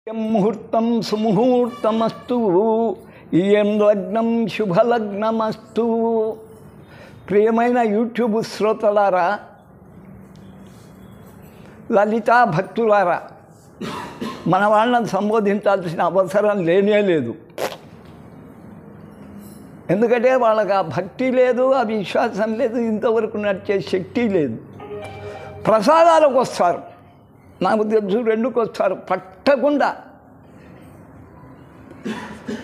ముహూర్తం సుముహూర్తమస్తు ఇయం లగ్నం శుభలగ్నమస్తు. ప్రియమైన యూట్యూబ్ శ్రోతలారా, లలితా భక్తులారా, మన వాళ్ళని సంబోధించాల్సిన అవసరం లేనే లేదు. ఎందుకంటే వాళ్ళకి ఆ భక్తి లేదు, ఆ విశ్వాసం లేదు, ఇంతవరకు నడిచే శక్తి లేదు. ప్రసాదాలకు వస్తారు, నాకు తెలుసు, రెండుకు వస్తారు, పట్టకుండా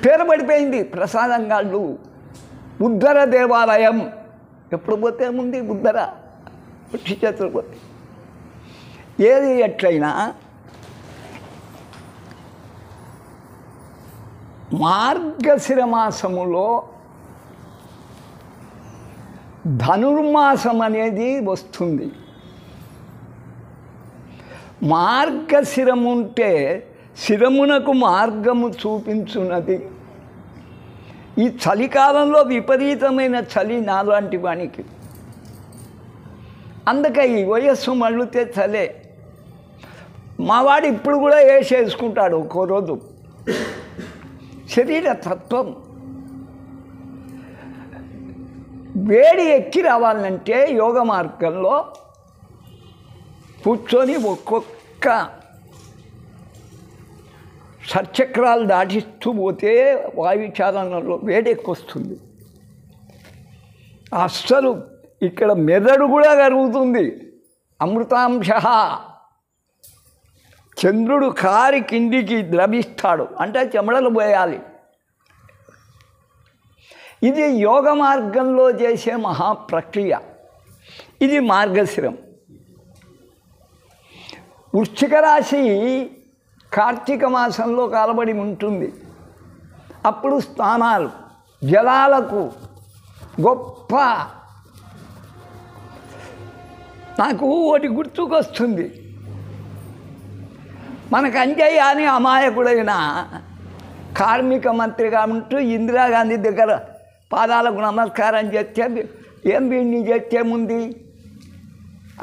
పేరు పడిపోయింది ప్రసాదంగాళ్ళు. ఉద్దర దేవాలయం ఎప్పుడు పోతే ముందు ఉద్దర పుట్టి చేతులు పోతే. ఏది ఎట్లయినా మార్గశిర మాసములో ధనుర్మాసం అనేది వస్తుంది. మార్గశిరముంటే శిరమునకు మార్గము చూపించున్నది. ఈ చలికాలంలో విపరీతమైన చలి నాలాంటి వానికి, అందుకే ఈ వయస్సు మళ్ళుతే చలే. మావాడు ఇప్పుడు కూడా వేసేసుకుంటాడు ఒక్కో రోజు. శరీర తత్వం వేడి ఎక్కి రావాలంటే యోగ మార్గంలో కూర్చొని ఒక్కొక్క షట్చక్రాలు దాటిస్తూ పోతే వాయుచాలనలో వేడెక్కొస్తుంది. అస్సలు ఇక్కడ మెదడు కూడా కరుగుతుంది. అమృతాంశ, చంద్రుడు కారి కిందికి ద్రవిస్తాడు, అంటే చెమడలు పోయాలి. ఇది యోగ మార్గంలో చేసే మహాప్రక్రియ. ఇది మార్గశిరం. వృశ్చిక రాశి కార్తీక మాసంలో కాలబడి ఉంటుంది. అప్పుడు స్నానాలు, జలాలకు గొప్ప. నాకు ఒకటి గుర్తుకొస్తుంది. మనకు అంజయ్య అని అమాయకుడైన కార్మిక మంత్రిగా ఉంటూ ఇందిరాగాంధీ దగ్గర పాదాలకు నమస్కారం చేస్తే, ఏం వీడిని చేస్తేముంది,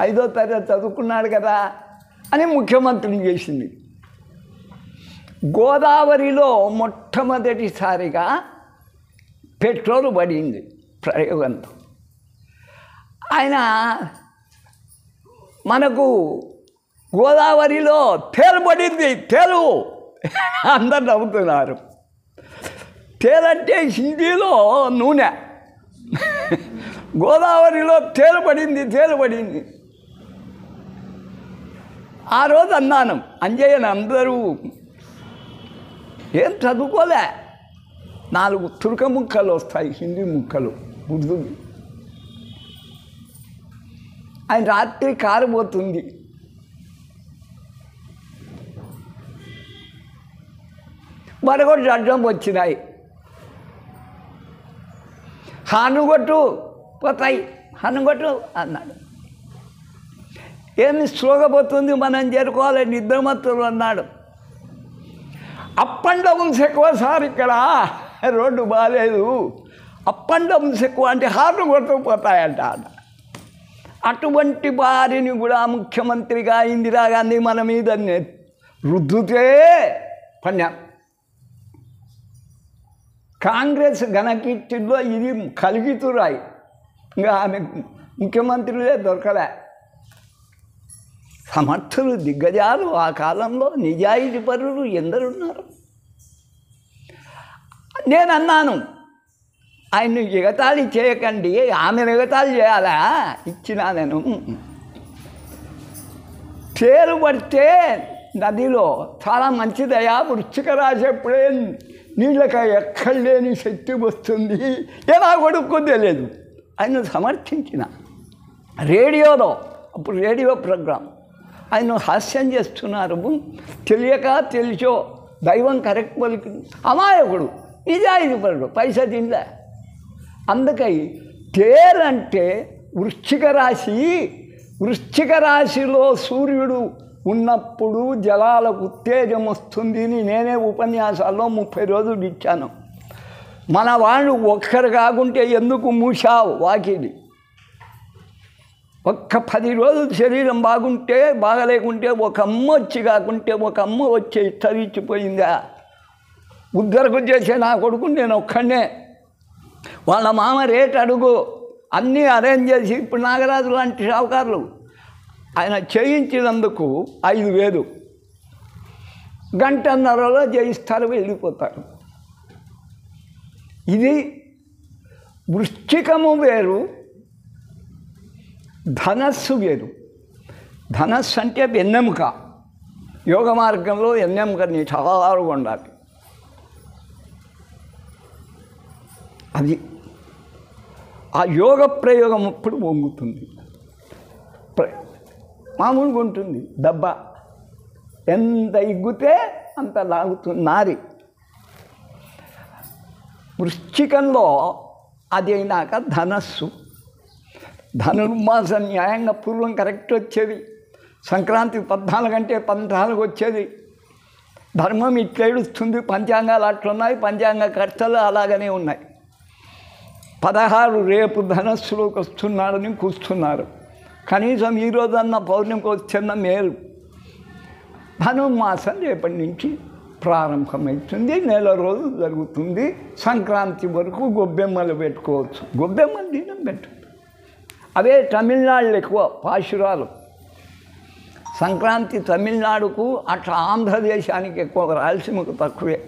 5వ తరగతి చదువుకున్నాడు కదా అని ముఖ్యమంత్రిని చేసింది. గోదావరిలో మొట్టమొదటిసారిగా పెట్రోల్ పడింది ప్రయోగంతో. ఆయన మనకు గోదావరిలో తేలు పడింది, తేలు. అందరు నవ్వుతున్నారు. తేలంటే హిందీలో నూనె. గోదావరిలో తేలు పడింది, తేలు పడింది. ఆ రోజు అన్నాను, అంజయ్యని అందరూ ఏం చదువుకోలే, 4 తుర్క ముక్కలు వస్తాయి, హిందీ ముక్కలు, ఉర్దూవి. ఆయన రాత్రి కారు పోతుంది, మరొకటి అడ్డం వచ్చినాయి, హనుగొట్టు పోతాయి, హనుగొట్టు అన్నాడు. ఏమి స్లోగపోతుంది, మనం చేరుకోవాలి, నిద్రమత్తులు అన్నాడు. అప్ అండ్ డౌన్స్ ఎక్కువ సార్, ఇక్కడ రోడ్డు బాగాలేదు, అప్ అండ్ డౌన్స్ ఎక్కువ, అంటే హార్న్ కొట్టుకుపోతాయంట. అటువంటి వారిని కూడా ముఖ్యమంత్రిగా ఇందిరాగాంధీ మన మీద రుద్దుతే పన్యా. కాంగ్రెస్ ఘనకీర్తిలో ఇది కలిగితురాయి. ఇంకా ఆమె ముఖ్యమంత్రులే దొరకలే. సమర్థులు, దిగ్గజాలు ఆ కాలంలో, నిజాయితీ పరులు ఎందరున్నారు. నేను అన్నాను, ఆయన్ని ఎగతాళి చేయకండి, ఆమెను ఎగతాళి చేయాలా, ఇచ్చినా నేను. తేలు పడితే నదిలో చాలా మంచిదయా, వృశ్చిక రాశి ఎప్పుడే నీళ్ళకి ఎక్కడ లేని శక్తి వస్తుంది, ఎలా కొడుక్కో తెలియదు. ఆయన సమర్థించిన రేడియోలో, అప్పుడు రేడియో ప్రోగ్రాం, ఆయన హాస్యం చేస్తున్నారు. తెలియక తెలిసో దైవం కరెక్ట్ పలికి, అమాయకుడు, నిజాయితీ పరుడు, పైసా తినలే. అందుకై తేలంటే వృశ్చిక రాశి. వృశ్చిక రాశిలో సూర్యుడు ఉన్నప్పుడు జలాలకు ఉత్తేజం వస్తుంది అని నేనే ఉపన్యాసాల్లో 30 రోజులు ఇచ్చాను. మన వాళ్ళు ఒక్కరు కాకుంటే ఎందుకు మూసావు వాకిలి. ఒక్క 10 రోజులు శరీరం బాగుంటే బాగలేకుంటే ఒక అమ్మ వచ్చి కాకుంటే ఒక అమ్మ వచ్చి తరిచిపోయిందా. ఉద్దరకు చేసే నా కొడుకు నేను ఒక్కడే. వాళ్ళ మామ రేట్ అడుగు అన్నీ అరేంజ్ చేసి ఇప్పుడు నాగరాజు లాంటి షావుకారులు ఆయన చేయించినందుకు 5,000 గంటన్నరలో చేయిస్తారు, వెళ్ళిపోతారు. ఇది వృశ్చికము వేరు, ధనస్సు వేరు. ధనస్సు అంటే వెన్నెముక. యోగ మార్గంలో వెన్నెముకని చాలాగా ఉండాలి. అది ఆ యోగ ప్రయోగం అప్పుడు వంగుతుంది. మామూలుగా ఉంటుంది దెబ్బ, ఎంత ఇగ్గితే అంత లాగుతుంది నారి. వృశ్చికంలో అది అయినాక ధనస్సు. ధనుర్మాసం న్యాయంగా పూర్వం కరెక్ట్ వచ్చేది. సంక్రాంతి 14 అంటే 14 వచ్చేది. ధర్మం ఇట్లేడుస్తుంది. పంచాంగాలు అట్లున్నాయి, పంచాంగ కర్తలు అలాగనే ఉన్నాయి. 16 రేపు ధనస్సులోకి వస్తున్నాడని కూస్తున్నారు. కనీసం ఈరోజన్న పౌర్ణమికి వచ్చిన మేలు. ధనుర్మాసం రేపటి నుంచి ప్రారంభమవుతుంది. నెల రోజులు జరుగుతుంది. సంక్రాంతి వరకు గొబ్బెమ్మలు పెట్టుకోవచ్చు. గొబ్బెమ్మలు దినం పెట్టు. అవే తమిళనాడులో ఎక్కువ పాశురాలు. సంక్రాంతి తమిళనాడుకు, అట్లా ఆంధ్రదేశానికి ఎక్కువ, రాయలసీమకు తక్కువే.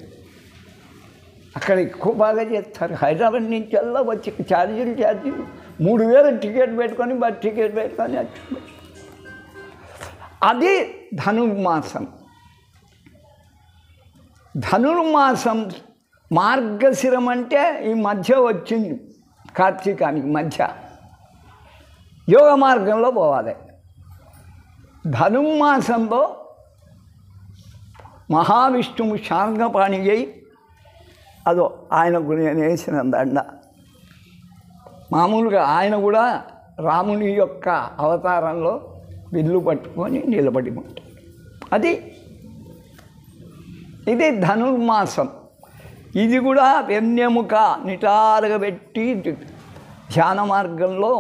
అక్కడ ఎక్కువ బాగా చేస్తారు. హైదరాబాద్ నుంచి అలా వచ్చి ఛార్జీలు 3,000 టికెట్ పెట్టుకొని బస్ టికెట్ పెట్టుకొని వచ్చి. అది ధనుర్మాసం. ధనుర్మాసం మార్గశిరం అంటే ఈ మధ్య వచ్చింది, కార్తీకానికి మధ్య. యోగ మార్గంలో పోవాలి. ధనుర్మాసంలో మహావిష్ణువు శార్ంగపాణి అయి, అదో ఆయనకు నేను వేసిన దండ. మామూలుగా ఆయన కూడా రాముని యొక్క అవతారంలో విల్లు పట్టుకొని నిలబడి ఉంటాడు. ఇది ధనుర్మాసం. ఇది కూడా వెన్నెముక నిటారుగా పెట్టి ధ్యాన మార్గంలో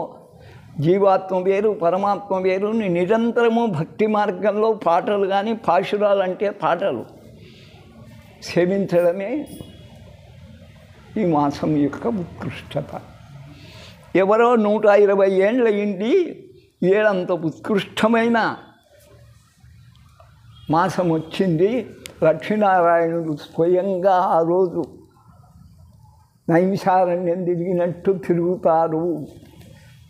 జీవాత్మ వేరు, పరమాత్మ వేరు. నిరంతరము భక్తి మార్గంలో పాటలు కానీ, పాశురాలు అంటే పాటలు సేవించడమే ఈ మాసం యొక్క ఉత్కృష్టత. ఎవరో 120 ఏళ్ళు అయింది ఏడంత ఉత్కృష్టమైన మాసం వచ్చింది. లక్ష్మీనారాయణుడు స్వయంగా ఆ రోజు నైమిషారణ్యం తిరిగినట్టు తిరుగుతారు.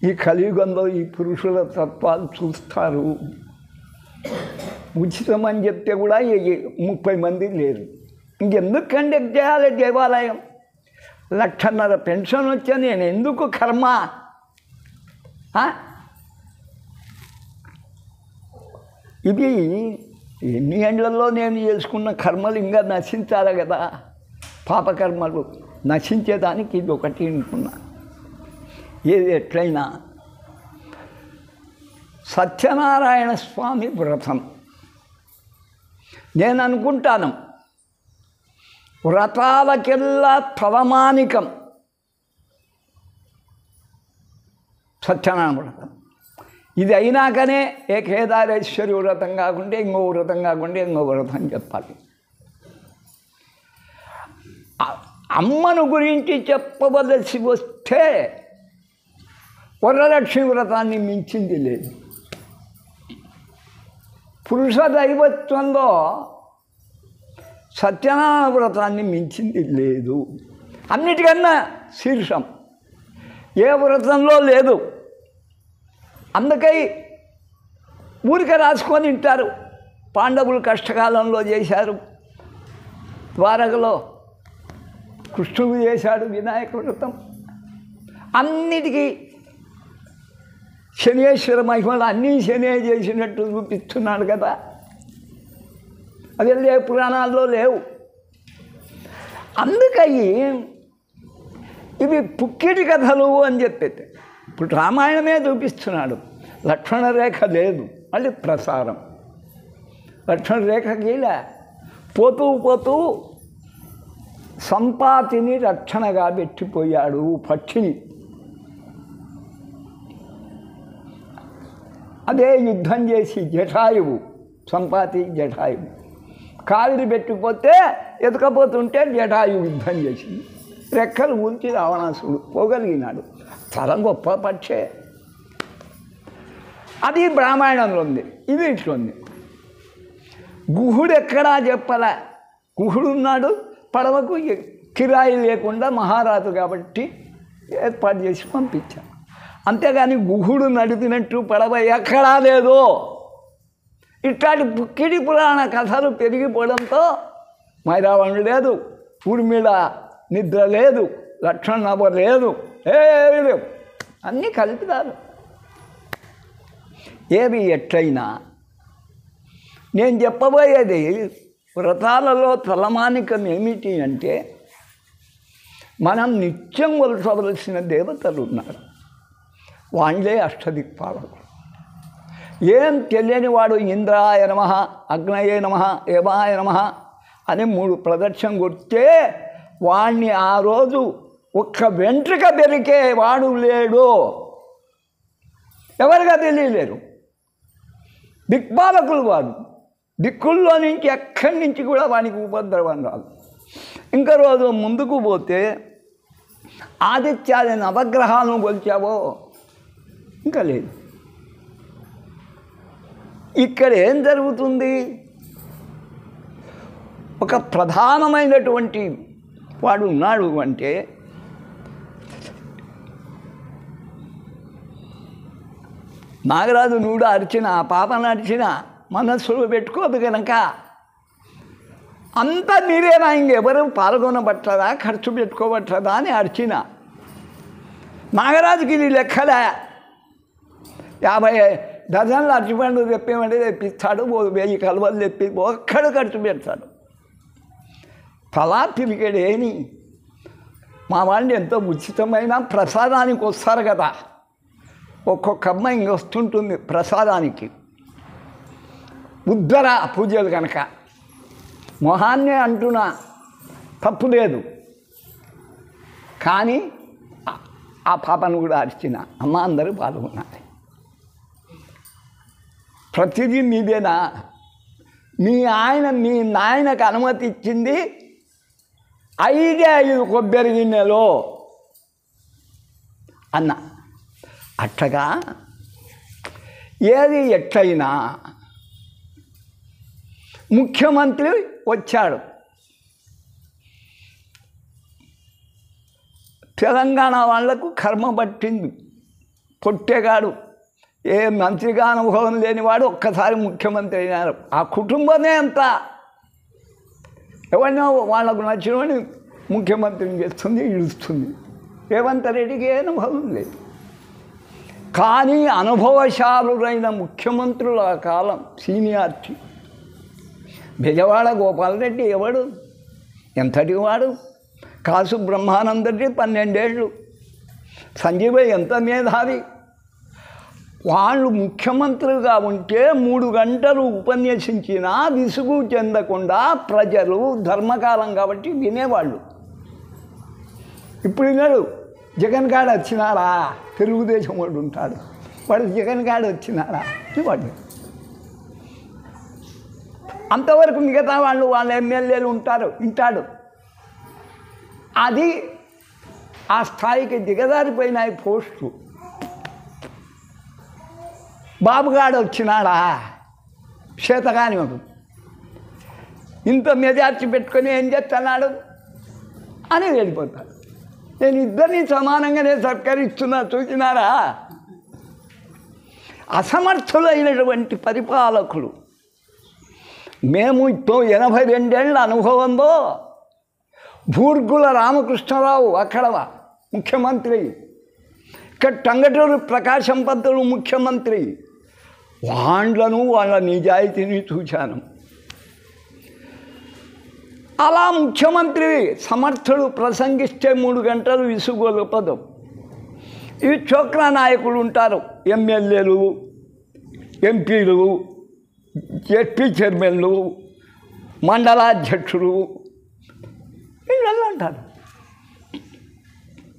ఈ కలియుగంలో ఈ పురుషుల తత్వాలు చూస్తారు. ఉచితమని చెప్తే కూడా 30 మంది లేరు. ఇంకెందుకు కండక్ట్ చేయాలి దేవాలయం? 1,50,000 పెన్షన్ వచ్చా నేను ఎందుకు కర్మ? ఇది ఎన్ని ఏళ్లలో నేను చేసుకున్న కర్మలు ఇంకా నశించాలి కదా. పాపకర్మలు నశించేదానికి ఇది ఒకటి అనుకున్నా. ఏది ఎట్లయినా సత్యనారాయణ స్వామి వ్రతం నేను అనుకుంటాను వ్రతాలకెల్లా తలమానికం సత్యనారాయణ వ్రతం. ఇది అయినాకనే ఏ కేదారేశ్వరి వ్రతం కాకుంటే ఇంకో వ్రతం కాకుంటే ఇంకో వ్రతం చెప్పాలి. అమ్మను గురించి చెప్పవలసి వస్తే వరలక్ష్మి వ్రతాన్ని మించింది లేదు. పురుష దైవత్వంలో సత్యనారాయణ వ్రతాన్ని మించింది లేదు. అన్నిటికన్నా శీర్షం ఏ వ్రతంలో లేదు. అందుకై ఊరికే రాసుకొని తింటారు. పాండవులు కష్టకాలంలో చేశారు. ద్వారకలో కృష్ణుడు చేశాడు వినాయక వ్రతం. అన్నిటికీ శనేశ్వర మహిమలు అన్నీ శనే చేసినట్టు చూపిస్తున్నాడు కదా. అవి ఏ పురాణాల్లో లేవు. అందుకని ఇవి పుక్కిటి కథలు అని చెప్పేది. ఇప్పుడు రామాయణమే చూపిస్తున్నాడు. లక్ష్మణ రేఖ లేదు, మళ్ళీ ప్రసారం. లక్ష్మణ రేఖ గీలా పోతూ పోతూ సంపాతిని రక్షణగా పెట్టిపోయాడు. పక్షిని అదే యుద్ధం చేసి జటాయువు సంపాతి జటాయువు కావిరి పెట్టిపోతే ఎతకపోతుంటే జటాయువు యుద్ధం చేసింది. రెక్కలు ఊల్చి రావణాసుడు పోగలిగినాడు. చాలా గొప్ప పక్షే. అది బ్రాహ్మణంలో ఉంది, ఇది ఇట్లా ఉంది. గుహుడు ఎక్కడా చెప్పలే. గుహుడు ఉన్నాడు, పడవకు కిరాయి లేకుండా మహారాజు కాబట్టి ఏర్పాటు చేసి పంపించాను. అంతేగాని గుహుడు నడిపినట్టు పడవ ఎక్కడా లేదు. ఇట్లాంటి పుక్కిడి పురాణ కథలు పెరిగిపోవడంతో మైరావణుడు లేదు, ఊర్మిళ నిద్ర లేదు, లక్ష్మణ నవ లేదు, ఏమీ లేవు, అన్నీ కల్పితారు. ఏవి ఎట్లయినా నేను చెప్పబోయేది వ్రతాలలో తలమానికం ఏమిటి అంటే, మనం నిత్యం కొలసవలసిన దేవతలు ఉన్నారు. వాళ్ళే అష్టదిక్పాలకులు. ఏం తెలియని వాడు ఇంద్రాయ నమః, అగ్నయే నమః, యమాయ నమః అని 3 ప్రదక్షిణ కొడితే వాణ్ణి ఆ రోజు ఒక్క వెంట్రుక పెరికే వాడు లేడు, ఎవరిగా తెలియలేరు. దిక్పాలకులు వాడు. దిక్కుల్లో నుంచి ఎక్కడి నుంచి కూడా వానికి ఉపద్రవం రాదు. ఇంకా రోజు ముందుకు పోతే ఆదిత్యాది నవగ్రహాలను కొలిచావో ఇంకా లేదు. ఇక్కడ ఏం జరుగుతుంది? ఒక ప్రధానమైనటువంటి వాడు ఉన్నాడు అంటే నాగరాజు నువ్వు అరిచిన పాపను అరిచిన మనస్సులో పెట్టుకోదు కనుక అంతా మీరేనా, ఇంకెవరు పాల్గొనబట్టదా, ఖర్చు పెట్టుకోబట్టదా అని అరిచిన నాగరాజుకి ఇది లెక్కలే. 50 డజన్లు అరటిపండు తెప్పేమంటే తెప్పిస్తాడు, 1000 కలువలు తెప్పి ఒక్కడు ఖర్చు పెడతాడు. తలా తిరిగేడేని మా వాళ్ళు ఎంతో ఉచితమైన ప్రసాదానికి వస్తారు కదా, ఒక్కొక్క అమ్మాయి ఇంక వస్తుంటుంది ప్రసాదానికి. ఉద్దర పూజలు కనుక మొహాన్నే అంటున్నా తప్పు లేదు, కానీ ఆ పాపను కూడా అరిచిన అమ్మ అందరూ పాల్గొన్నారు. ప్రతిదీ మీదేనా? మీ నాయనకు అనుమతి ఇచ్చింది 5 కొబ్బరి గిన్నెలో అన్న. అట్టగా ఏది ఎట్లయినా ముఖ్యమంత్రి వచ్చాడు. తెలంగాణ వాళ్లకు కర్మ పట్టింది. పొట్టేగాడు, ఏ మంత్రిగా అనుభవం లేనివాడు ఒక్కసారి ముఖ్యమంత్రి అయినారు. ఆ కుటుంబమే అంతా ఎవరినో వాళ్ళకు నచ్చినవాడిని ముఖ్యమంత్రిని చేస్తుంది, ఇడుస్తుంది. రేవంత్ రెడ్డికి ఏ అనుభవం లేదు. కానీ అనుభవశాలురైన ముఖ్యమంత్రుల కాలం సీనియారిటీ. బెజవాడ గోపాలరెడ్డి ఎవడు, ఎంతటి వాడు? కాసు బ్రహ్మానందరెడ్డి 12 ఏళ్ళు. సంజీవయ్య ఎంత మేధావి. వాళ్ళు ముఖ్యమంత్రిగా ఉంటే 3 గంటలు ఉపన్యసించినా విసుగు చెందకుండా ప్రజలు, ధర్మకాలం కాబట్టి వినేవాళ్ళు. ఇప్పుడు విన్నాడు. జగన్ గారు వచ్చినారా, తెలుగుదేశం వాడు ఉంటాడు, వాడు జగన్ గారు వచ్చినారా వాడు. అంతవరకు మిగతా వాళ్ళ ఎమ్మెల్యేలు ఉంటారు, వింటాడు. అది ఆ స్థాయికి దిగజారిపోయినాయి పోస్టు. బాబుగాడు వచ్చినాడా, చేతగాని వాడు, ఇంత మెజార్టీ పెట్టుకొని ఏం చేస్తున్నాడు అని వెళ్ళిపోతాడు. నేను ఇద్దరిని సమానంగానే సత్కరిస్తున్నా, చూసినారా? అసమర్థులైనటువంటి పరిపాలకులు. మేము 82 ఏళ్ళ అనుభవంలో భూర్గుల రామకృష్ణరావు అక్కడ ముఖ్యమంత్రి, ఇక్కడ టంగటూరు ప్రకాశం పంతులు ముఖ్యమంత్రి. వాళ్ళ నిజాయితీని చూశాను. అలా ముఖ్యమంత్రి సమర్థుడు ప్రసంగిస్తే 3 గంటలు విసుగొలపదు. ఇవి చోక్రా నాయకులు ఉంటారు, ఎమ్మెల్యేలు, ఎంపీలు, జెడ్పీ చైర్మన్లు, మండలాధ్యక్షులు, వీళ్ళల్లో అంటారు.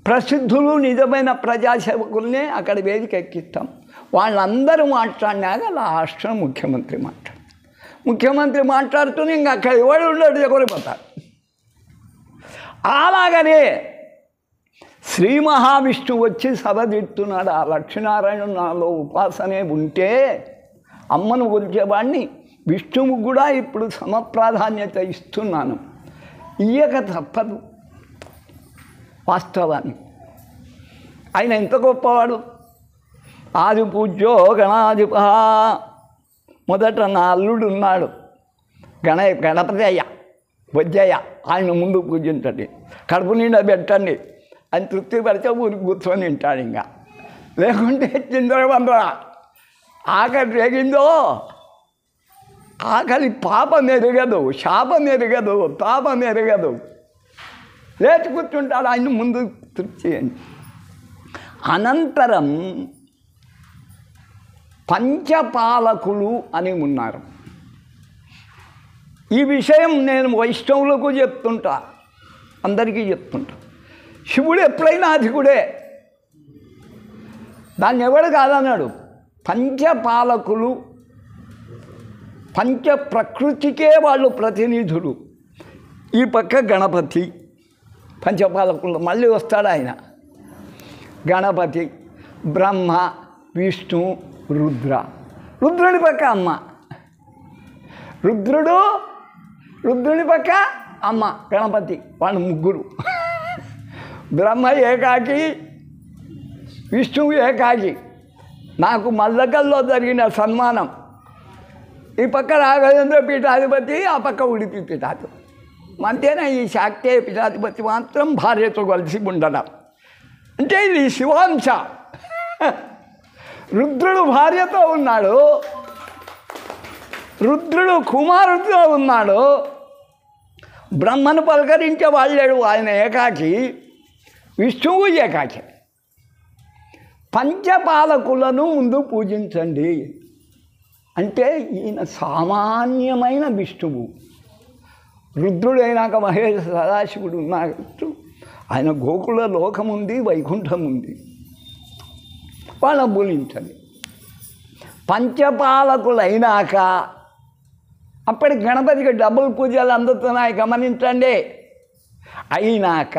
ప్రసిద్ధులు నిజమైన ప్రజాసేవకుల్నే అక్కడ వేదిక ఎక్కిస్తాం. వాళ్ళందరూ మాట్లాడినాక లాస్ట్లో ముఖ్యమంత్రి మాట్లాడుతూనే ఇంకా అక్కడ ఎవడు ఉండడు ఎగరిపోతారు. అలాగనే శ్రీ మహావిష్ణువు వచ్చి సభ తిడుతున్నాడు, ఆ లక్ష్మీనారాయణ నాలో ఉపాసనే ఉంటే అమ్మను కొలిచేవాడిని విష్ణువుకు కూడా ఇప్పుడు సమప్రాధాన్యత ఇస్తున్నాను, ఇయ్యక తప్పదు. వాస్తవాన్ని ఆయన ఎంత గొప్పవాడు. ఆది పూజ్యో గణాధిప. మొదట నా అల్లుడు ఉన్నాడు గణపతయ్య బొజ్జయ్య, ఆయన ముందు పూజించండి, కడుపు నిండా పెట్టండి, ఆయన తృప్తి పడితే ఊరికి కూర్చొని తింటాడు. ఇంకా లేకుంటే చిందరవందర ఆకలి రేగిందో, ఆకలి పాపం ఎరగదు, శాపం ఎరగదు, తాపం ఎరగదు, లేచి కూర్చుంటాడు ఆయన ముందు తృప్తి చేయండి. అనంతరం పంచపాలకులు అని ఉన్నారు. ఈ విషయం నేను వైష్ణవులకు చెప్తుంటా, అందరికీ చెప్తుంటా. శివుడు ఎప్పుడైనా అధికుడే, దాన్ని ఎవడు కాదన్నాడు. పంచపాలకులు, పంచ ప్రకృతికే వాళ్ళు ప్రతినిధులు. ఈ పక్క గణపతి పంచపాలకులు, మళ్ళీ వస్తాడు ఆయన. గణపతి, బ్రహ్మ, విష్ణు, రుద్రుడి పక్క అమ్మ, రుద్రుడి పక్క అమ్మ గణపతి, వాళ్ళు ముగ్గురు. బ్రహ్మ ఏకాకి, విష్ణువు ఏకాకి. నాకు మల్లకల్లో జరిగిన సన్మానం, ఈ పక్క రాఘవేంద్ర పీఠాధిపతి, ఆ పక్క ఉడిపి పీఠాధిపతి. అంతేనా, ఈ శాక్తేయ పీఠాధిపతి మాత్రం భార్యతో కలిసి ఉండడం. అంటే ఇది శివాంశ. రుద్రుడు భార్యతో ఉన్నాడు, రుద్రుడు కుమారుడితో ఉన్నాడు. బ్రహ్మను పలకరించే వాళ్ళేడు, ఆయన ఏకాకి, విష్ణువు ఏకాకి. పంచపాలకులను ముందు పూజించండి అంటే ఈయన సామాన్యమైన విష్ణువు. రుద్రుడైనాక మహేష సదాశివుడు ఉన్నట్టు ఆయన గోకుల లోకం ఉంది, వైకుంఠం ఉంది, వాళ్ళని పూజించండి. పంచపాలకులైనాక అప్పటికి గణపతికి డబుల్ పూజలు అందుతున్నాయి, గమనించండి. అయినాక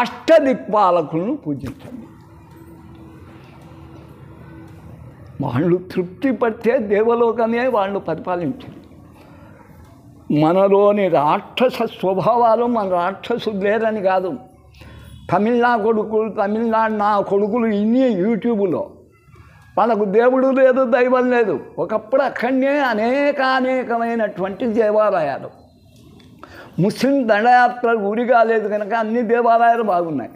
అష్టదిక్పాలకులను పూజించండి. వాళ్ళు తృప్తి పడితే దేవలోకమే వాళ్ళు పరిపాలించారు. మనలోని రాక్షస స్వభావాలు, మన రాక్షసులు లేరని కాదు. తమిళనాడు నా కొడుకులు ఇన్ని యూట్యూబ్లో, వాళ్ళకు దేవుడు లేదు, దైవం లేదు. ఒకప్పుడు అక్కడనే అనేకమైనటువంటి దేవాలయాలు. ముస్లిం దండయాత్ర ఊరిగా లేదు కనుక అన్ని దేవాలయాలు బాగున్నాయి.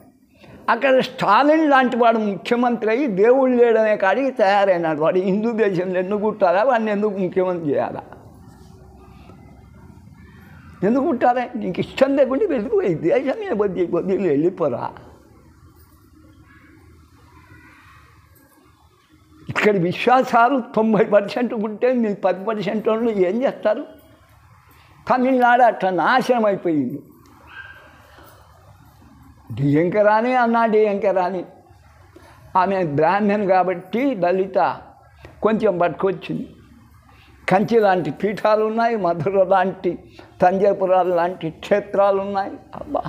అక్కడ స్టాలిన్ లాంటి వాడు ముఖ్యమంత్రి అయ్యి దేవుడు లేడనే కాడికి తయారైనాడు. వాడు హిందూ దేశంలో ఎందుకు కుట్టాలా, వాడిని ఎందుకు ముఖ్యమంత్రి చేయాలా, ఎందుకు కుట్టారా? నీకు ఇష్టం లేకుంటే వెళ్ళిపోయి దేశమే బొద్దులు వెళ్ళిపోరా. ఇక్కడ విశ్వాసాలు 90% ఉంటే మీ 10% వాళ్ళు ఏం చేస్తారు? తమిళనాడు అట్లా నాశనం అయిపోయింది. డిఎంకే రాని అన్నా డిఎంకే రాని, ఆమె బ్రాహ్మణ్ కాబట్టి దళిత కొంచెం పట్టుకొచ్చింది. కంచి లాంటి పీఠాలు ఉన్నాయి, మధుర లాంటి, తంజాపురాలు లాంటి క్షేత్రాలు ఉన్నాయి. అబ్బా,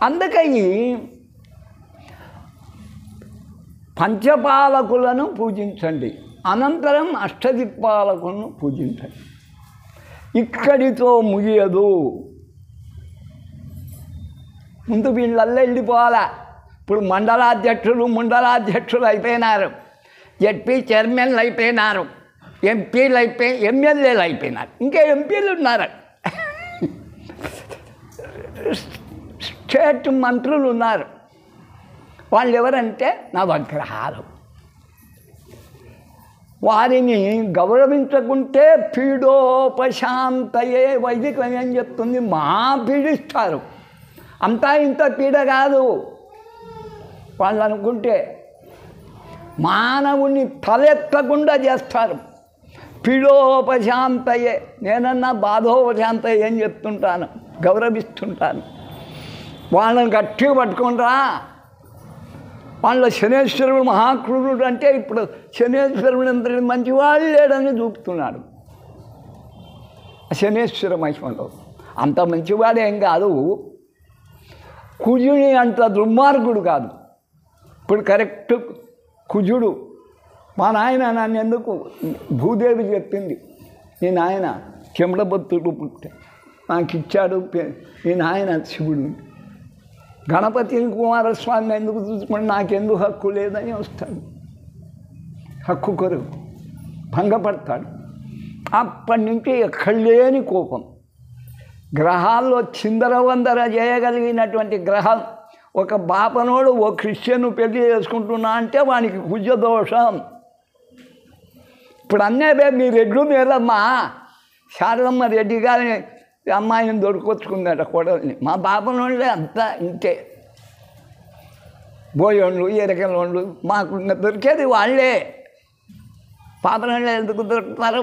అందుకని పంచపాలకులను పూజించండి, అనంతరం అష్టదిక్పాలకులను పూజించండి. ఇక్కడితో ముగియదు, ముందు వీళ్ళల్లో వెళ్ళిపోవాలా. ఇప్పుడు మండలాధ్యక్షులు అయిపోయినారు, జడ్పీ చైర్మన్లు అయిపోయినారు, ఎమ్మెల్యేలు అయిపోయినారు, ఇంకా ఎంపీలు ఉన్నారు, స్టేట్ మంత్రులు ఉన్నారు. వాళ్ళు ఎవరంటే నవగ్రహాలు. వారిని గౌరవించకుంటే పీడోపశాంతయే. వైదికం ఏం చెప్తుంది? మా పీడిస్తారు, అంతా ఇంత పీడ కాదు. వాళ్ళు అనుకుంటే మానవుని తలెత్తకుండా చేస్తారు. పీడోపశాంతయే. నేనన్నా బాధోపశాంతయే అని చెప్తుంటాను, గౌరవిస్తుంటాను. వాళ్ళని గట్టిగా పట్టుకుంటారా, వాళ్ళ శనేశ్వరుడు మహాక్రూరుడు అంటే ఇప్పుడు శనేశ్వరుడు అంత మంచివాడు లేడని చూపుతున్నాడు. శనేశ్వర మహిమలో అంత మంచివాడేం కాదు, కుజుని అంత దుర్మార్గుడు కాదు. ఇప్పుడు కరెక్ట్ కుజుడు. మా నాయన నన్ను ఎందుకు భూదేవి చెప్పింది, నీ నాయన చెమటబొత్తుడు పుట్టే నాకు ఇచ్చాడు, నీ నాయన శివుడు. గణపతి కుమారస్వామిని ఎందుకు చూసుకుని నాకెందుకు హక్కు లేదని వస్తాడు, హక్కు కొరకు భంగపడతాడు. అప్పటి నుంచి ఎక్కడ లేని కోపం. గ్రహాల్లో చిందరవందర చేయగలిగినటువంటి గ్రహం ఒక బాపనోడు ఓ క్రిస్టియన్ పెళ్లి చేసుకుంటున్నా అంటే వానికి కుజదోషం. ఇప్పుడు అన్నే మీ రెడ్లు మేలమ్మా శారదమ్మ రెడ్డి గారి అమ్మాయిని దొరికొచ్చుకుందట కొడల్ని. మా బాపనోళ్ళే అంతా ఇంతే, బోయోళ్ళు ఎరకలోళ్ళు మాకు దొరికేది వాళ్ళే. పాపనోళ్ళే ఎందుకు దొరుకుతారు?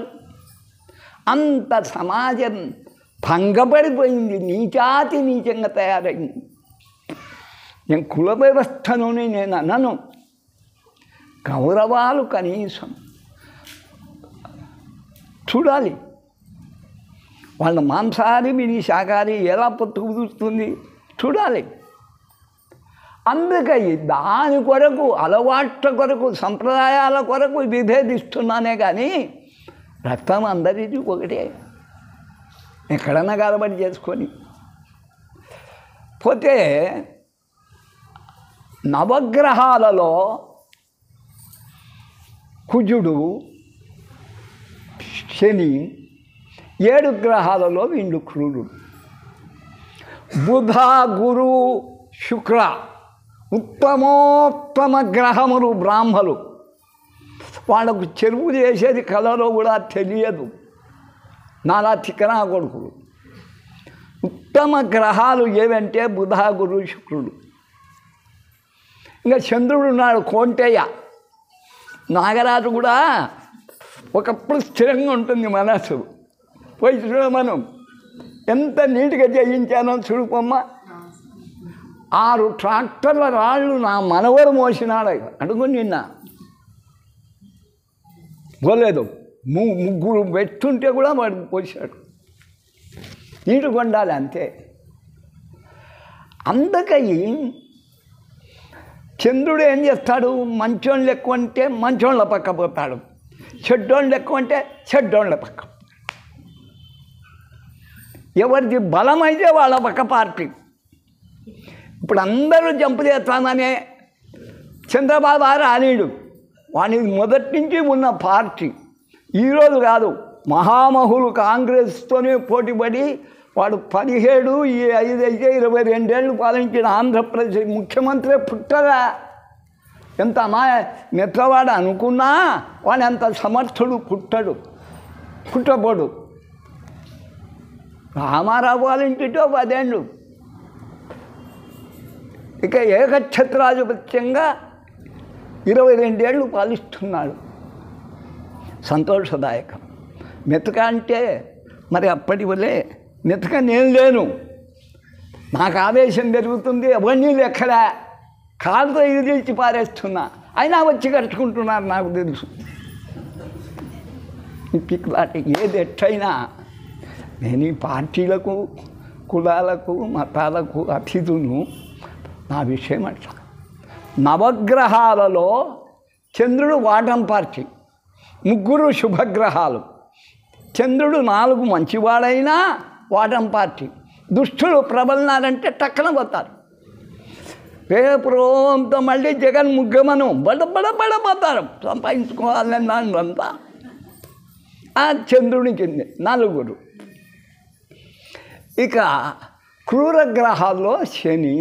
అంత సమాజం భంగపడిపోయింది, నీచాతి నీచంగా తయారైంది. నేను కుల వ్యవస్థలోనే నేను అన్నను, గౌరవాలు కనీసం చూడాలి. వాళ్ళ మాంసాహారి విని శాకాహారి ఎలా పొత్తు కుదురుతుంది చూడాలి. అందుకని దాని కొరకు అలవాట్ల కొరకు సంప్రదాయాల కొరకు విభేదిస్తున్నానే కానీ రక్తం అందరిది ఒకటే. ఎక్కడన్నా గలబడి చేసుకొని పోతే నవగ్రహాలలో కుజుడు, శని, 7 గ్రహాలలో వీళ్ళు క్రూరుడు. బుధ, గురు, శుక్ర ఉత్తమోత్తమ గ్రహములు బ్రాహ్మలు. వాళ్ళకు చెరువు చేసేది కళలో కూడా తెలియదు, నాలా తిక్కనా కొడుకులు. ఉత్తమ గ్రహాలు ఏవంటే బుధ, గురు, శుక్రుడు. ఇంకా చంద్రుడు ఉన్నాడు, కోంటయ్య. నాగరాజు కూడా ఒకప్పుడు స్థిరంగా ఉంటుంది మనసు. పోయి చూడ, మనం ఎంత నీట్గా చేయించానో చూడుకోమ్మ. 6 ట్రాక్టర్ల రాళ్ళు నా మనవరు మోసినాడు. అడుగు నిన్న పోలేదు, ముగ్గురు పెట్టుంటే కూడా వాడు పోసాడు. నీటుగా ఉండాలి అంతే. అందుకని చంద్రుడు ఏం చేస్తాడు, మంచోళ్ళు ఎక్కువ అంటే మంచోళ్ళ పక్క పోతాడు, చెడ్డోళ్ళు ఎక్కువ అంటే చెడ్డోళ్ళ పక్క. ఎవరిది బలమైతే వాళ్ళ పక్క పార్టీ. ఇప్పుడు అందరూ జంపు చేస్తామనే చంద్రబాబు రానీడు, వానికి మొదటి నుంచి ఉన్న పార్టీ. ఈరోజు కాదు, మహామహులు కాంగ్రెస్తోనే పోటీపడి వాడు 17 ఈ 5 అయితే 22 ఏళ్ళు పాలించిన ఆంధ్రప్రదేశ్ ముఖ్యమంత్రి పుట్టరా. ఎంత మెత్తవాడు అనుకున్నా వాడు ఎంత సమర్థుడు పుట్టబోడు. రామారావు పాలించిటో 10 ఏళ్ళు. ఇక ఏకఛత్రాధిపత్యంగా 22 ఏళ్ళు పాలిస్తున్నాడు. సంతోషదాయకం. మెతక అంటే మరి అప్పటి వల్లే మెతక నేను లేను, నాకు ఆవేశం పెరుగుతుంది, అవన్నీ లెక్కడా కాలుతో ఇదిలిచి పారేస్తున్నా, అయినా వచ్చి కట్టుకుంటున్నారు. నాకు తెలుసు పిక్లాటి ఏది ఎట్టయినా నేను ఈ పార్టీలకు, కులాలకు, మతాలకు అతిథులను. నా విషయం అట్లా. నవగ్రహాలలో చంద్రుడు వాటం పార్టీ, 3 శుభగ్రహాలు. చంద్రుడు 4 మంచివాడైనా వాటం పార్టీ. దుష్టులు ప్రబలనారంటే టక్కన పోతారు. రేపు రోజంతా మళ్ళీ జగన్ ముగ్గమను బడబడబడపోతారు, సంపాదించుకోవాలని దానిలంతా ఆ చంద్రుని కింద 4. ఇక క్రూర గ్రహాల్లో శని,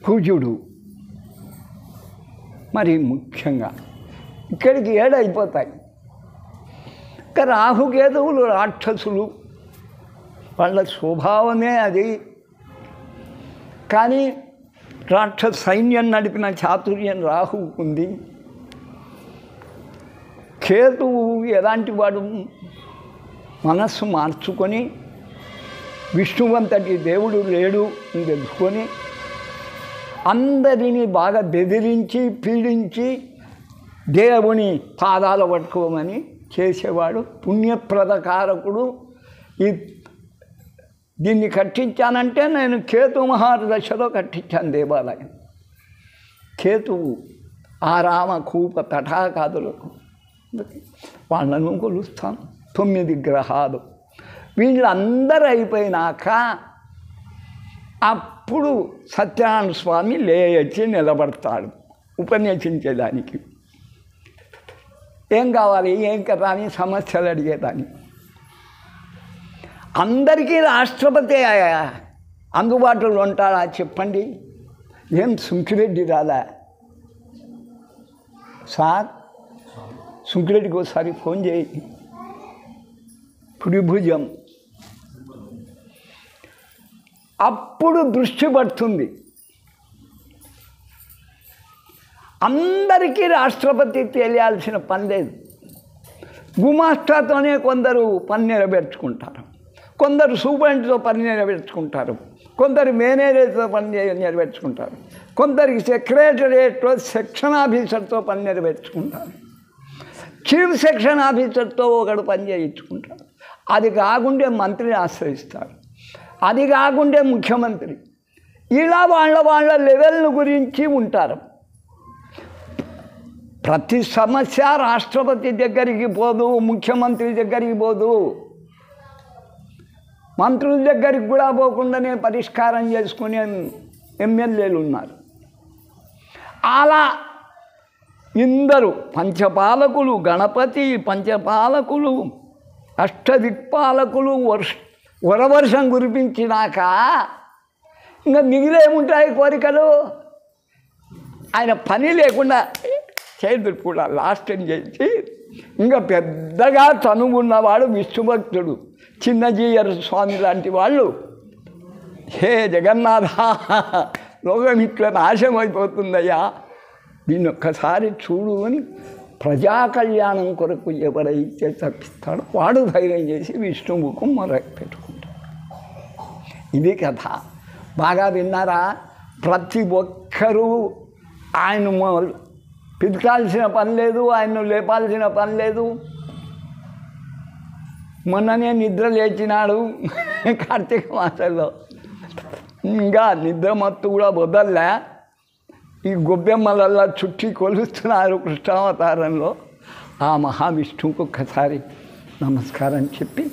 కుజుడు మరి ముఖ్యంగా ఇక్కడికి 7 అయిపోతాయి. ఇక రాహుకేతువులు రాక్షసులు, వాళ్ళ స్వభావమే అది. కానీ రాక్షస సైన్యం నడిపిన చాతుర్యం రాహువుకు ఉంది. కేతువు ఎలాంటి వాడు, మనస్సు మార్చుకొని విష్ణువంతటి దేవుడు లేడు అని తెలుసుకొని అందరినీ బాగా బెదిరించి పీడించి దేవుని పాదాలు పట్టుకోమని చేసేవాడు, పుణ్యప్రదకారకుడు. దీన్ని కట్టించానంటే నేను కేతు మహాదశలో కట్టించాను దేవాలయం. కేతువు ఆరామ కూప తటాకాదులకు వాళ్ళను కొలుస్తాం. 9 గ్రహాలు. వీళ్ళందరూ అయిపోయినాక అప్పుడు సత్యనారాయణ స్వామి లేచి నిలబడతాడు ఉపన్యసించేదానికి. ఏం కావాలి, ఏం కదా అని సమస్యలు అడిగేదానికి. అందరికీ రాష్ట్రపతి అందుబాటులో ఉంటాడా చెప్పండి? ఏం సుంకిరెడ్డి రాలా? సార్ సుంకిరెడ్డికి ఒకసారి ఫోన్ చేయి. పుడిభుజం. అప్పుడు దృష్టి పడుతుంది. అందరికీ రాష్ట్రపతి తెలియాల్సిన పని లేదు. గుమాస్తాతోనే కొందరు పని నెరవేర్చుకుంటారు, కొందరు సూపరింటెండెంట్తో పని నెరవేర్చుకుంటారు, కొందరు మేనేజర్తో పని నెరవేర్చుకుంటారు, కొందరికి సెక్రటరియట్లో సెక్షన్ ఆఫీసర్తో పని నెరవేర్చుకుంటారు, చీఫ్ సెక్షన్ ఆఫీసర్తో ఒకడు పని చేయించుకుంటారు. అది కాకుంటే మంత్రిని ఆశ్రయిస్తారు, అది కాకుంటే ముఖ్యమంత్రి. ఇలా వాళ్ళ లెవెల్ గురించి ఉంటారు. ప్రతి సమస్య రాష్ట్రపతి దగ్గరికి పోదు, ముఖ్యమంత్రి దగ్గరికి పోదు, మంత్రుల దగ్గరికి కూడా పోకుండానే పరిష్కారం చేసుకునే ఎమ్మెల్యేలు ఉన్నారు. అలా ఇందరూ పంచపాలకులు, గణపతి, పంచపాలకులు, అష్టదిక్పాలకులు వరవర్షం కురిపించినాక ఇంకా మిగిలేముంటాయి కోరికలు? ఆయన పని లేకుండా చేతులు కూడా లాస్ట్ టైం చేసి ఇంకా పెద్దగా తనుగున్నవాడు విష్ణుభక్తుడు చిన్నజీయర్ స్వామి లాంటి వాళ్ళు. హే జగన్నాథ, లోకం ఇట్లా నాశనం అయిపోతుందయ్యా, దీన్ని ఒక్కసారి చూడు అని ప్రజా కళ్యాణం కొరకు ఎవరైతే తప్పిస్తాడో వాడు ధైర్యం చేసి విష్ణుముఖం మొదలు పెట్టుకుంటాడు. ఇది కథ. బాగా విన్నారా? ప్రతి ఒక్కరూ ఆయన పిదకాల్సిన పని లేదు, ఆయన్ను లేపాల్సిన పని లేదు. మొన్ననే నిద్ర లేచినాడు కార్తీక మాసంలో, ఇంకా నిద్రమత్తు కూడా వదల్లే. ఈ గొబ్బెమ్మలల్లా చుట్టి కొలుస్తున్నారు కృష్ణావతారంలో. ఆ మహావిష్ణువుకు ఒక్కసారి నమస్కారం చెప్పి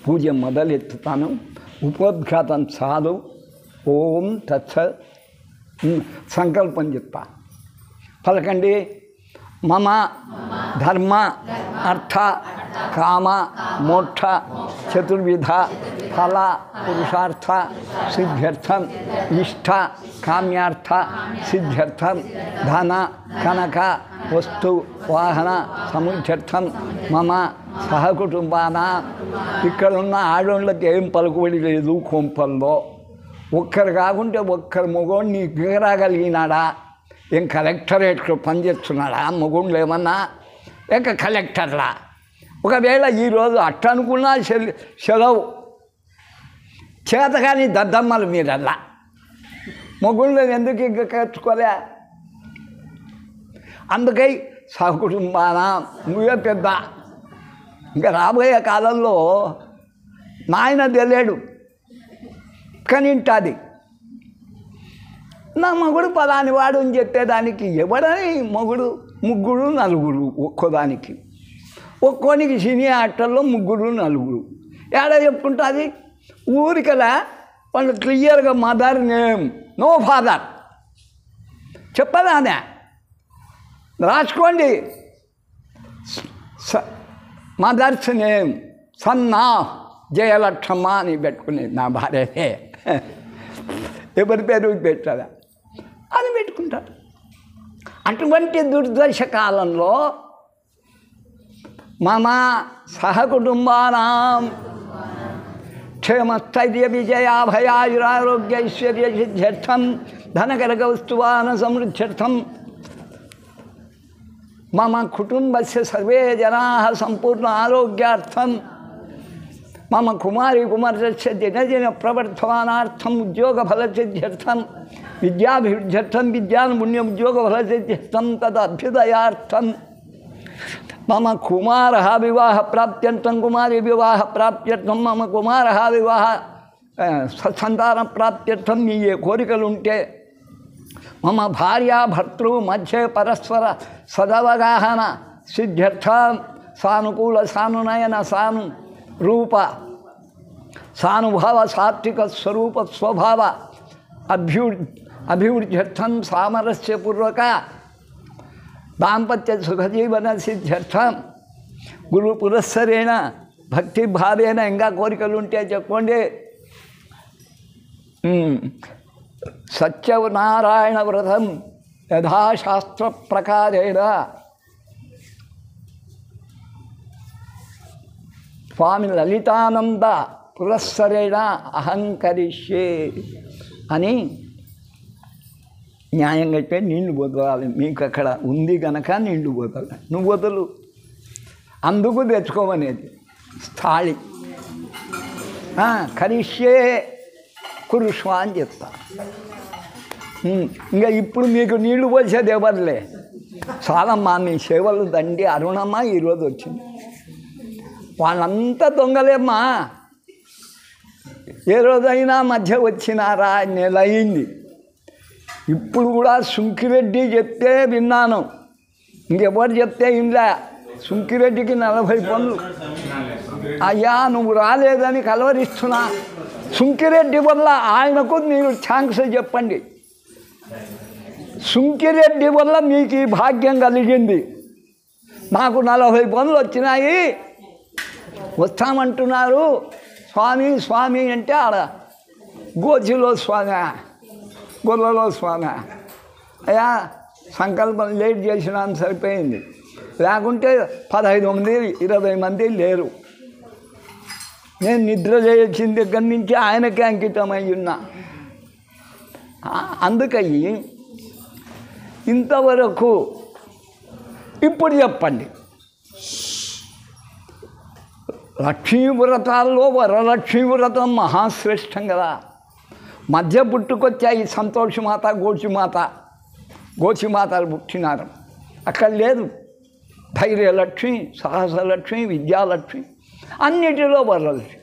పూజ మొదలెత్తుతాను. ఉపోద్ఘాతం చాలు. ఓం తత్స సంకల్పం చెప్తా. పలకండి. మమ ధర్మ అర్థ కామ మోక్ష చతుర్విధ ఫల పురుషార్థ సిద్ధ్యర్థం ఇష్ట కామ్యార్థ సిద్ధ్యర్థం ధన కనక వస్తు వాహన సముద్ధ్యర్థం మమ సహకుటుంబాన. ఇక్కడున్న ఆడోళ్ళకి ఏం పలుకుబడి లేదు కొంపల్లో. ఒక్కరు కాకుంటే ఒక్కరు మొగోడిని దిగరాగలిగినాడా? ఏం కలెక్టరేట్లో పనిచేస్తున్నాడా మొగుళ్ళు ఏమన్నా? లేక కలెక్టర్లా? ఒకవేళ ఈరోజు అట్ట అనుకున్నా సెలవు చేత కానీ దద్దమ్మలు మీరల్లా మొగుళ్ళు ఎందుకు ఇంకా కట్టుకోలే? అందుకై సహకుటుంబాన నువ్వే పెద్ద. ఇంకా రాబోయే కాలంలో నాయన తెలియడు కానీ ఇంటది. నా మగుడు పలాని వాడు అని చెప్పేదానికి ఎవడని మొగుడు? ముగ్గురు నలుగురు ఒక్కోదానికి. ఒక్కోనికి సినీ యాక్టర్లో ముగ్గురు నలుగురు. ఏడా చెప్పుకుంటుంది? ఊరికలా వాళ్ళు క్లియర్గా మదర్ నేమ్, నో ఫాదర్ చెప్పదానే. రాసుకోండి. మదర్స్ నేమ్ సన్నా జయలక్ష్మ అని పెట్టుకునేది నా భార్యనే. ఎవరి పేరు పెట్టదా అని పెట్టుకుంటారు. అటువంటి దుర్దశ కాలంలో మమ సహకుటుంబానాం క్షేమస్థైర్య విజయాభయాయురారోగ్య ఐశ్వర్య సిద్ధ్యర్థం ధనకనక వస్తువాహన సమృద్ధ్యర్థం మమ కుటుంబస్య సర్వే జనాః సంపూర్ణ ఆరోగ్యార్థం మమ కుమారి కుమారస్య దినదిన ప్రవర్ధమానార్థం ఉద్యోగఫలసిద్ధ్యర్థం విద్యాభివృద్ధ్యర్థం విద్యాన్ పుణ్యోద్యోగఫలసిద్ధ్యర్థం తదభ్యుదయార్థం మమ కుమార వివాహ ప్రాప్త్యర్థం కుమారి వివాహ ప్రాప్త్యర్థం మమ కుమార వివాహ సత్సంతాన ప్రాప్త్యర్థం మీ ఏ కోరికలు ఉంటే మమ భార్యాభర్తృ మధ్య పరస్పర సదవగాహన సిద్ధ్యర్థం సానుకూల సానునయన సాను రూప సానుభావ సాత్విక స్వరూప స్వభావ అభివృద్ధ్యర్థం సామరస్యపూర్వక దాంపత్య సుఖజీవన సిద్ధ్యర్థం గురు పురస్సరేణ భక్తి భావేన ఇంకా కోరికలు ఉంటే చెప్పండి. సత్యనారాయణ వ్రతం యథాశాస్త్ర ప్రకారేణ స్వామి లలితానంద పురస్సరేణ అహంకరిష్యే అని న్యాయం కట్టే నీళ్లు వదలాలి. మీకు అక్కడ ఉంది కనుక నీళ్లు వదల, నువ్వు వదలు, అందుకు తెచ్చుకోమనేది స్థాళి. కరిష్యే కురుష్వ అని చెప్తా. ఇంకా ఇప్పుడు మీకు నీళ్లు పోసేది ఎవరులే, చాలమ్మా మీ సేవలు దండి. అరుణమ్మ ఈరోజు వచ్చింది, వాళ్ళంతా దొంగలేమ్మా. ఏ రోజైనా మధ్య వచ్చినారా? నెల అయింది. ఇప్పుడు కూడా సుంకిరెడ్డి చెప్తే విన్నాను, ఇంకెవరు చెప్తే ఇంలా. సుంకిరెడ్డికి 40 పనులు. అయ్యా నువ్వు రాలేదని కలవరిస్తున్నా. సుంకిరెడ్డి వల్ల ఆయనకు మీరు థ్యాంక్స్ చెప్పండి. సుంకిరెడ్డి వల్ల మీకు ఈ భాగ్యం కలిగింది. నాకు 40 పనులు వచ్చినాయి, వస్తామంటున్నారు స్వామి స్వామి అంటే ఆడ గోచిలో స్వామి, గొర్రెలో స్వామి. అయ్యా సంకల్పం లేట్ చేసినాను సరిపోయింది, లేకుంటే 15 మంది 20 మంది లేరు. నేను నిద్ర చేసిన దగ్గర నుంచి ఆయనకే అంకితమై ఉన్నా. అందుకని ఇంతవరకు ఇప్పుడు చెప్పండి, లక్ష్మీ వ్రతాల్లో వరలక్ష్మీ వ్రతం మహాశ్రేష్టం కదా. మధ్య పుట్టుకొచ్చాయి సంతోషమాత గోచిమాత, గోచిమాతలు పుట్టినారు. అక్కడ లేదు. ధైర్యలక్ష్మి, సాహసలక్ష్మి, విద్యాలక్ష్మి, అన్నిటిలో వరలక్ష్మి.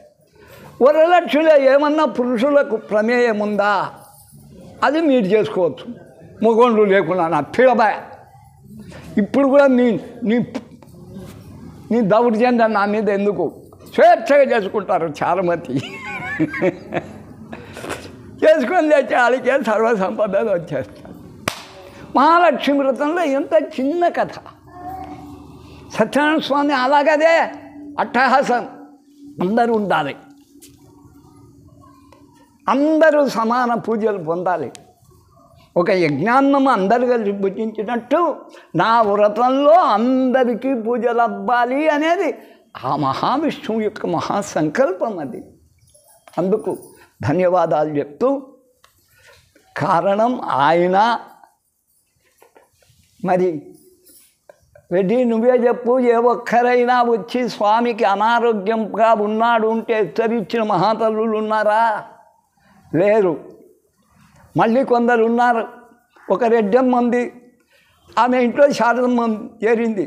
వరలక్ష్మిలో ఏమన్నా పురుషులకు ప్రమేయం ఉందా? అది మీరు చేసుకోవచ్చు, మొగోళ్ళు లేకుండా. నా పిల్లబాయ్ ఇప్పుడు కూడా నీ దౌర్జన్యం నా మీద ఎందుకు? స్వేచ్ఛగా చేసుకుంటారు చాలామంది. చేసుకొని తెచ్చే వాళ్ళకే సర్వసంపదలు వచ్చేస్తారు. మహాలక్ష్మి వ్రతంలో ఎంత చిన్న కథ. సత్యనారాయణ స్వామి అలాగదే అట్టహాసం. అందరూ ఉండాలి, అందరూ సమాన పూజలు పొందాలి. ఒక యజ్ఞాన్నము అందరు కలిసి భుజించినట్టు నా వ్రతంలో అందరికీ పూజలు అవ్వాలి అనేది ఆ మహావిష్ణువు యొక్క మహాసంకల్పం అది. అందుకు ధన్యవాదాలు చెప్తూ, కారణం ఆయన. మరి రెడ్డి నువ్వే చెప్పు, ఏ ఒక్కరైనా వచ్చి స్వామికి అనారోగ్యంగా ఉన్నాడు ఉంటే హెచ్చరించిన మహాతల్లులు ఉన్నారా? లేరు. మళ్ళీ కొందరు ఉన్నారు. ఒక రెడ్డమ్మ ఉంది, ఆమె ఇంట్లో శారదమ్మ చేరింది.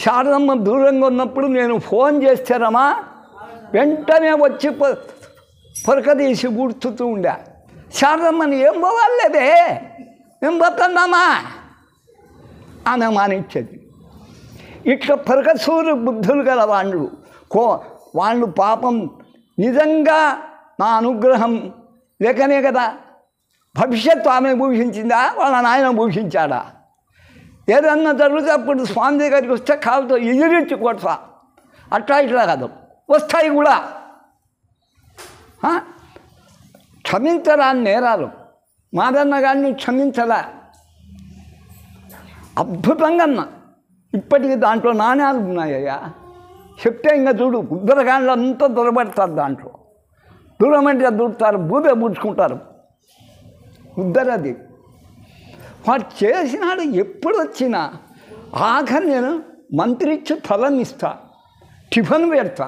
శారదమ్మ దూరంగా ఉన్నప్పుడు నేను ఫోన్ చేస్తారమ్మా, వెంటనే వచ్చి పొరకదీసి గుర్తుతూ ఉండా. శారదమ్మని ఏం పోవాలేదే, మేము పోతున్నామా ఆమె మానిచ్చేది. ఇట్లా పొరకసూరు బుద్ధులు గల వాళ్ళు పాపం నిజంగా నా అనుగ్రహం లేకనే కదా భవిష్యత్తు ఆమె భూషించిందా, వాళ్ళ నాయన భూషించాడా? ఏదన్నా జరిగితే అప్పుడు స్వామి దగ్గరికి వస్తే కాలుతో ఎగిరించి కొడతా. అట్లా ఇట్లా కాదు, వస్తాయి కూడా. క్షమించరా నేరాలు. మాదన్న గారిని క్షమించలా, అద్భుతంగా అన్నా. ఇప్పటికీ దాంట్లో నాణ్యాలు ఉన్నాయ్యా. చెప్తే ఇంకా చూడు, ఉద్దరగాళ్ళు అంతా దొరబడతారు. దాంట్లో దూరమంటే దూరుతారు, బూదే పూడ్చుకుంటారు. ఉద్దరది వాడు చేసినాడు. ఎప్పుడు వచ్చినా ఆఖరి నేను మంత్రి ఇచ్చి ఫలం ఇస్తా, టిఫిన్ పెడతా,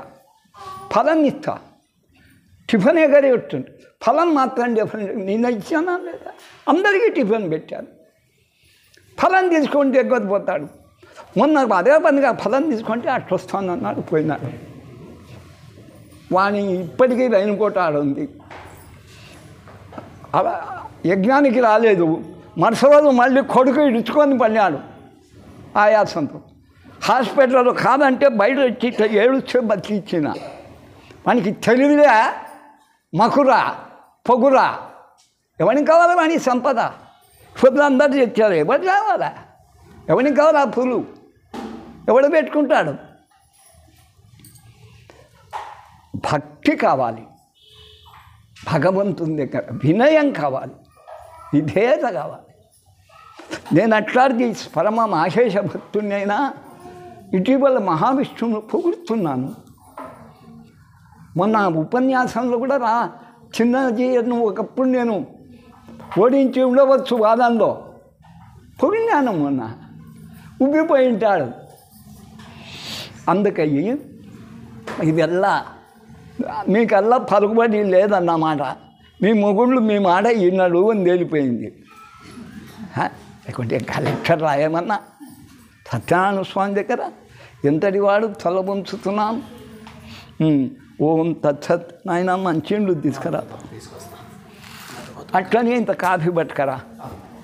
ఫలం ఇస్తా. టిఫిన్ ఎగరే ఉంటుంది, ఫలం మాత్రం డిఫరెంట్. నేను ఇచ్చానా లేదా? అందరికీ టిఫిన్ పెట్టాను. ఫలం తీసుకొని ఎగ్గొద్దిపోతాడు. మొన్న అదే పనిగా ఫలం తీసుకుంటే అట్లా వస్తానన్నాడు, పోయినాడు. వాని ఇప్పటికీ రైన్కోట ఆడుంది. అలా యజ్ఞానికి రాలేదు. మరుసటి మళ్ళీ కొడుకు ఇడుచుకొని పడినాడు ఆయాసంతో. హాస్పిటల్లో కాదంటే బయట వచ్చి ఇట్లా ఏడుస్తే బతికిచ్చిన. మనకి తెలివిగా మకురా పొగురా ఎవరికి కావాలా వాని సంపద? ఫుడ్లు అందరూ తెచ్చారు, ఎవరు కావాలా? ఎవరికి కావాలా పూలు? ఎవడు పెట్టుకుంటాడు? భక్తి కావాలి, భగవంతుని దగ్గర వినయం కావాలి, విధేయత కావాలి. నేను అట్లాంటి పరమ మాహేష భక్తుడినైనా ఇటీవల మహావిష్ణువును పొగుడుతున్నాను. మొన్న ఉపన్యాసంలో కూడా చిన్నజీ నువ్వు ఒకప్పుడు నేను ఓడించి ఉండవచ్చు వాదంలో పొగిడినాను. మొన్న ఉబ్బిపోయి ఉంటాడు. అందుకని ఇదల్లా మీకల్లా పలుకుబడి లేదన్నమాట. మీ మొగుళ్ళు మీ మాట ఈనాడు అని తేలిపోయింది. లేకుంటే కలెక్టర్ రాయమన్నా సత్యనారాయణ స్వామి దగ్గర ఎంతటి వాడు తలబొంచుతున్నాం. ఓం తత్సత్. నాయన మంచి తీసుకురా, అట్లనే ఇంత కాఫీ పట్టుకరా.